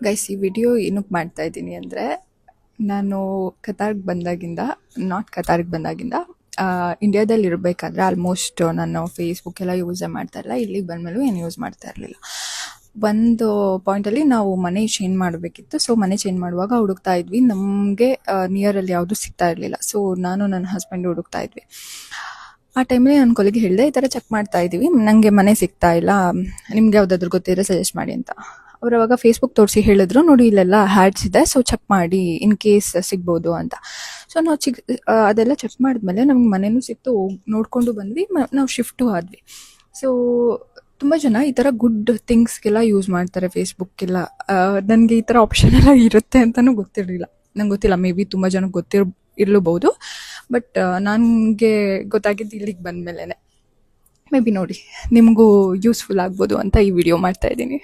Guys, ಈ video ಏನಕ್ಕೆ ಮಾಡ್ತಾ ಇದ್ದೀನಿ ಅಂದರೆ, ನಾನು ಕತಾರ್ಗೆ ಬಂದಾಗಿಂದ ಇಂಡಿಯಾದಲ್ಲಿ ಇರಬೇಕಾದ್ರೆ ಆಲ್ಮೋಸ್ಟ್ ನಾನು ಫೇಸ್ಬುಕ್ ಎಲ್ಲ ಯೂಸೇ ಮಾಡ್ತಾ ಇಲ್ಲ. ಇಲ್ಲಿಗೆ ಬಂದಮೇಲೂ ಏನು ಯೂಸ್ ಮಾಡ್ತಾ ಇರಲಿಲ್ಲ. ಒಂದು ಪಾಯಿಂಟಲ್ಲಿ ನಾವು ಮನೆ ಚೇಂಜ್ ಮಾಡಬೇಕಿತ್ತು. ಸೊ ಮನೆ ಚೇಂಜ್ ಮಾಡುವಾಗ ಹುಡುಕ್ತಾ ಇದ್ವಿ. ನಮಗೆ ನಿಯರಲ್ಲಿ ಯಾವುದೂ ಸಿಗ್ತಾ ಇರಲಿಲ್ಲ. ಸೊ ನಾನು ನನ್ನ ಹಸ್ಬೆಂಡ್ ಹುಡುಕ್ತಾ ಇದ್ವಿ. ಆ ಟೈಮಲ್ಲಿ ನನ್ನ ಕೊಲಿಗೆ ಹೇಳಿದೆ, ಈ ಥರ ಚೆಕ್ ಮಾಡ್ತಾ ಇದ್ದೀವಿ, ನನಗೆ ಮನೆ ಸಿಗ್ತಾ ಇಲ್ಲ, ನಿಮ್ಗೆ ಯಾವುದಾದ್ರೂ ಗೊತ್ತಿದ್ರೆ ಸಜೆಸ್ಟ್ ಮಾಡಿ ಅಂತ. ಅವ್ರು ಅವಾಗ ಫೇಸ್ಬುಕ್ ತೋರಿಸಿ ಹೇಳಿದ್ರು, ನೋಡಿ ಇಲ್ಲೆಲ್ಲ ಹ್ಯಾಡ್ಸ್ ಇದೆ, ಸೊ ಚೆಕ್ ಮಾಡಿ ಇನ್ ಕೇಸ್ ಸಿಗ್ಬೋದು ಅಂತ. ಸೊ ನಾವು ಅದೆಲ್ಲ ಚೆಕ್ ಮಾಡಿದ್ಮೇಲೆ ನಮ್ಗೆ ಮನೆಯೂ ಸಿಕ್ತು, ನೋಡಿಕೊಂಡು ಬಂದ್ವಿ, ನಾವು ಶಿಫ್ಟು ಆದ್ವಿ. ಸೊ ತುಂಬ ಜನ ಈ ಥರ ಗುಡ್ ಥಿಂಗ್ಸ್ಗೆಲ್ಲ ಯೂಸ್ ಮಾಡ್ತಾರೆ ಫೇಸ್ಬುಕ್ಕೆಲ್ಲ. ನನಗೆ ಈ ಥರ ಆಪ್ಷನ್ ಎಲ್ಲ ಇರುತ್ತೆ ಅಂತಲೂ ಗೊತ್ತಿರಲಿಲ್ಲ. ನಂಗೆ ಗೊತ್ತಿಲ್ಲ, ಮೇ ಬಿ ತುಂಬ ಜನಕ್ಕೆ ಇರಲೂಬಹುದು. ಬಟ್ ನನಗೆ ಗೊತ್ತಾಗಿದ್ದು ಇಲ್ಲಿಗೆ ಬಂದಮೇಲೆ. ಮೇ ಬಿ ನೋಡಿ ನಿಮಗೂ ಯೂಸ್ಫುಲ್ ಆಗ್ಬೋದು ಅಂತ ಈ ವಿಡಿಯೋ ಮಾಡ್ತಾಯಿದ್ದೀನಿ.